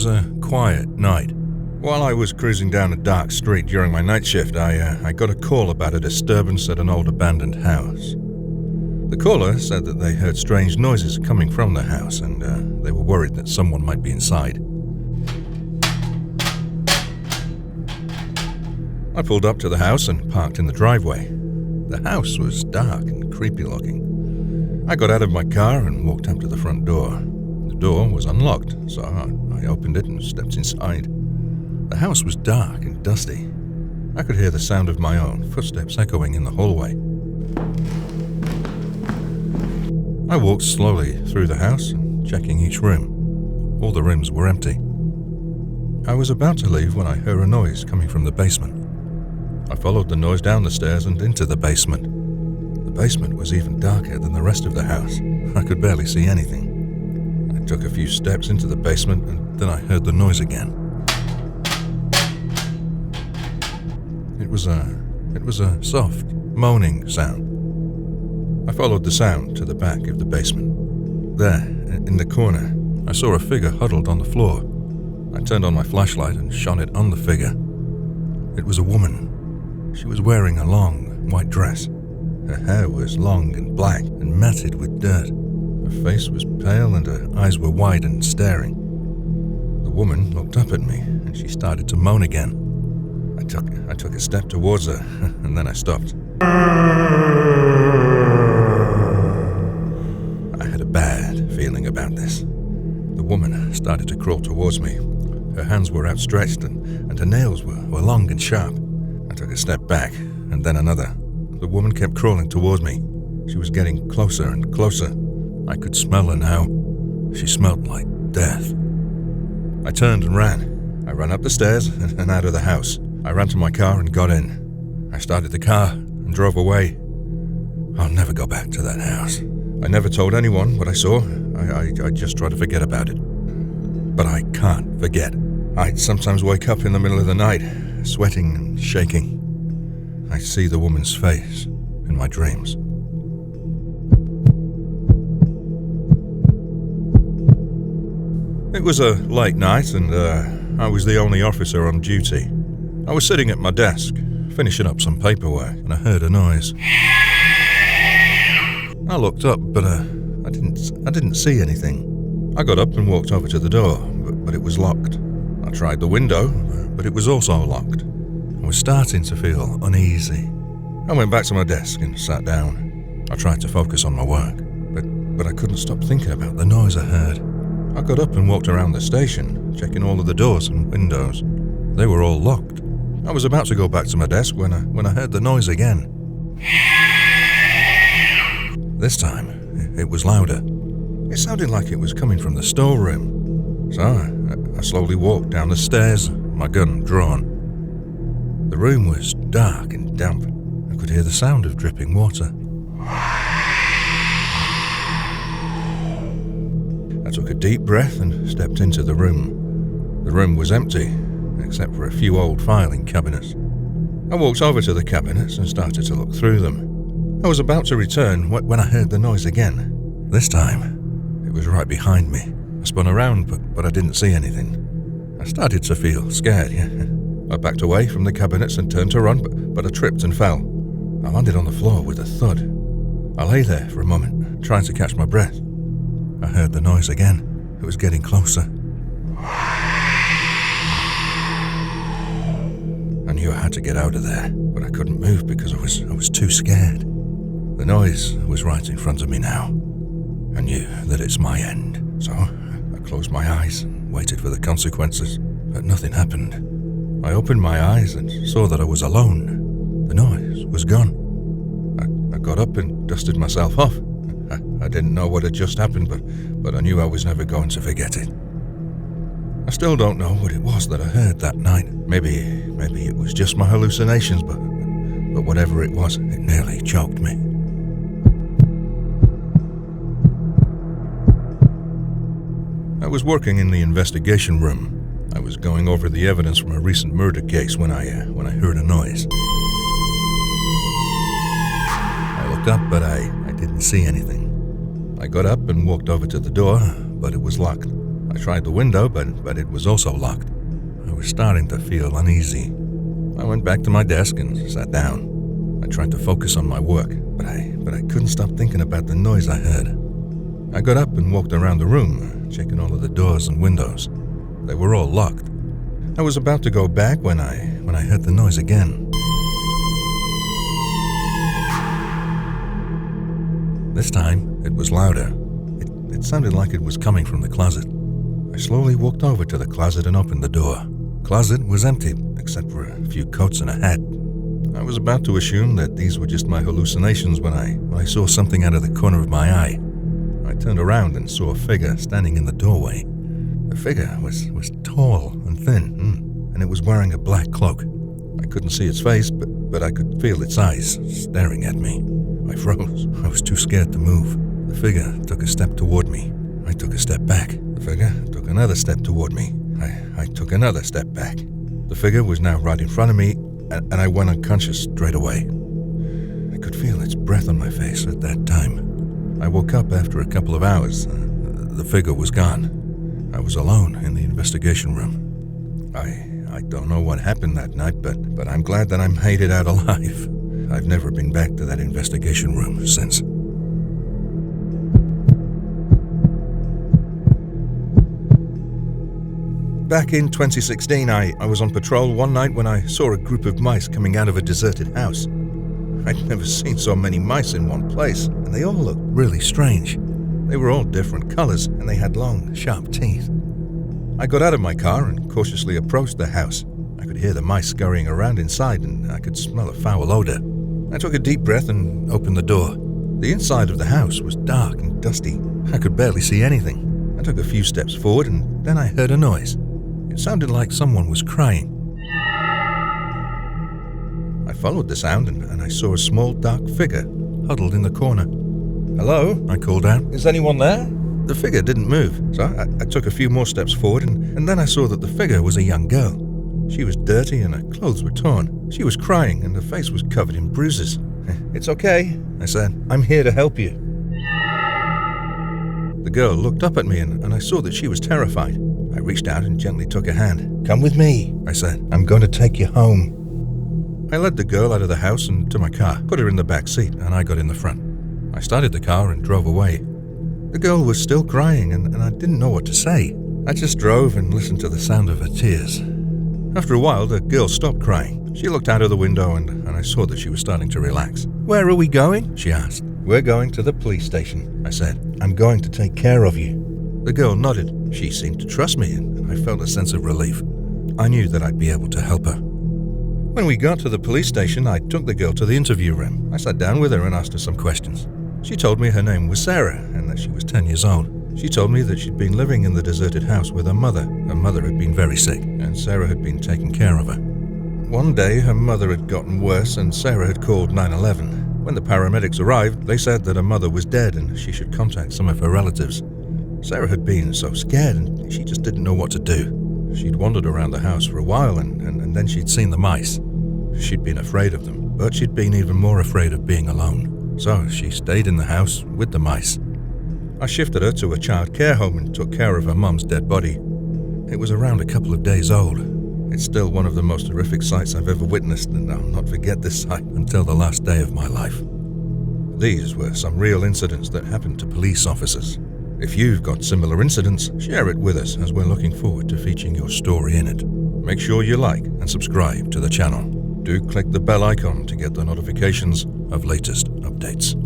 was a quiet night. While I was cruising down a dark street during my night shift, I got a call about a disturbance at an old abandoned house. The caller said that they heard strange noises coming from the house, and they were worried that someone might be inside. I pulled up to the house and parked in the driveway. The house was dark and creepy looking. I got out of my car and walked up to the front door. The door was unlocked, so I opened it and stepped inside. The house was dark and dusty. I could hear the sound of my own footsteps echoing in the hallway. I walked slowly through the house, checking each room. All the rooms were empty. I was about to leave when I heard a noise coming from the basement. I followed the noise down the stairs and into the basement. The basement was even darker than the rest of the house. I could barely see anything. I took a few steps into the basement and then I heard the noise again. It was a soft, moaning sound. I followed the sound to the back of the basement. There, in the corner, I saw a figure huddled on the floor. I turned on my flashlight and shone it on the figure. It was a woman. She was wearing a long, white dress. Her hair was long and black and matted with dirt. Her face was pale and her eyes were wide and staring. The woman looked up at me and she started to moan again. I took a step towards her and then I stopped. I had a bad feeling about this. The woman started to crawl towards me. Her hands were outstretched and her nails were long and sharp. I took a step back and then another. The woman kept crawling towards me. She was getting closer and closer. I could smell her now. She smelled like death. I turned and ran. I ran up the stairs and out of the house. I ran to my car and got in. I started the car and drove away. I'll never go back to that house. I never told anyone what I saw. I just tried to forget about it. But I can't forget. I'd sometimes wake up in the middle of the night, sweating and shaking. I see the woman's face in my dreams. It was a late night and I was the only officer on duty. I was sitting at my desk, finishing up some paperwork, and I heard a noise. I looked up, but I didn't see anything. I got up and walked over to the door, but it was locked. I tried the window, but it was also locked. I was starting to feel uneasy. I went back to my desk and sat down. I tried to focus on my work, but I couldn't stop thinking about the noise I heard. I got up and walked around the station, checking all of the doors and windows. They were all locked. I was about to go back to my desk when I heard the noise again. This time, it was louder. It sounded like it was coming from the storeroom. So I slowly walked down the stairs, my gun drawn. The room was dark and damp. I could hear the sound of dripping water. I took a deep breath and stepped into the room. The room was empty, except for a few old filing cabinets. I walked over to the cabinets and started to look through them. I was about to return when I heard the noise again. This time, it was right behind me. I spun around, but I didn't see anything. I started to feel scared. I backed away from the cabinets and turned to run, but I tripped and fell. I landed on the floor with a thud. I lay there for a moment, trying to catch my breath. I heard the noise again. It was getting closer. I knew I had to get out of there, but I couldn't move because I was too scared. The noise was right in front of me now. I knew that it's my end, so I closed my eyes and waited for the consequences, but nothing happened. I opened my eyes and saw that I was alone. The noise was gone. I got up and dusted myself off. I didn't know what had just happened, but I knew I was never going to forget it. I still don't know what it was that I heard that night. Maybe it was just my hallucinations, but whatever it was, it nearly choked me. I was working in the investigation room. I was going over the evidence from a recent murder case when I heard a noise. I looked up, but I didn't see anything. I got up and walked over to the door, but it was locked. I tried the window, but it was also locked. I was starting to feel uneasy. I went back to my desk and sat down. I tried to focus on my work, but I couldn't stop thinking about the noise I heard. I got up and walked around the room, checking all of the doors and windows. They were all locked. I was about to go back when I heard the noise again. This time, it was louder. It sounded like it was coming from the closet. I slowly walked over to the closet and opened the door. Closet was empty, except for a few coats and a hat. I was about to assume that these were just my hallucinations when I saw something out of the corner of my eye. I turned around and saw a figure standing in the doorway. The figure was tall and thin, and it was wearing a black cloak. I couldn't see its face, but I could feel its eyes staring at me. I froze. I was too scared to move. The figure took a step toward me. I took a step back. The figure took another step toward me. I took another step back. The figure was now right in front of me, and I went unconscious straight away. I could feel its breath on my face at that time. I woke up after a couple of hours. The figure was gone. I was alone in the investigation room. I don't know what happened that night, but I'm glad that I made it out alive. I've never been back to that investigation room since. Back in 2016, I was on patrol one night when I saw a group of mice coming out of a deserted house. I'd never seen so many mice in one place, and they all looked really strange. They were all different colors, and they had long, sharp teeth. I got out of my car and cautiously approached the house. I could hear the mice scurrying around inside, and I could smell a foul odor. I took a deep breath and opened the door. The inside of the house was dark and dusty. I could barely see anything. I took a few steps forward, and then I heard a noise. It sounded like someone was crying. I followed the sound, and I saw a small, dark figure huddled in the corner. "Hello?" I called out. "Is anyone there?" The figure didn't move, so I took a few more steps forward, and then I saw that the figure was a young girl. She was dirty and her clothes were torn. She was crying, and her face was covered in bruises. "It's okay," I said. "I'm here to help you." The girl looked up at me, and I saw that she was terrified. I reached out and gently took her hand. "Come with me," I said. "I'm going to take you home." I led the girl out of the house and to my car, put her in the back seat, and I got in the front. I started the car and drove away. The girl was still crying, and I didn't know what to say. I just drove and listened to the sound of her tears. After a while, the girl stopped crying. She looked out of the window, and I saw that she was starting to relax. "Where are we going?" she asked. "We're going to the police station," I said. "I'm going to take care of you." The girl nodded. She seemed to trust me, and I felt a sense of relief. I knew that I'd be able to help her. When we got to the police station, I took the girl to the interview room. I sat down with her and asked her some questions. She told me her name was Sarah and that she was 10 years old. She told me that she'd been living in the deserted house with her mother. Her mother had been very sick, and Sarah had been taking care of her. One day, her mother had gotten worse, and Sarah had called 911. When the paramedics arrived, they said that her mother was dead and she should contact some of her relatives. Sarah had been so scared, and she just didn't know what to do. She'd wandered around the house for a while, and then she'd seen the mice. She'd been afraid of them, but she'd been even more afraid of being alone. So she stayed in the house with the mice. I shifted her to a child care home and took care of her mum's dead body. It was around a couple of days old. It's still one of the most horrific sights I've ever witnessed, and I'll not forget this sight until the last day of my life. These were some real incidents that happened to police officers. If you've got similar incidents, share it with us, as we're looking forward to featuring your story in it. Make sure you like and subscribe to the channel. Do click the bell icon to get the notifications of latest updates.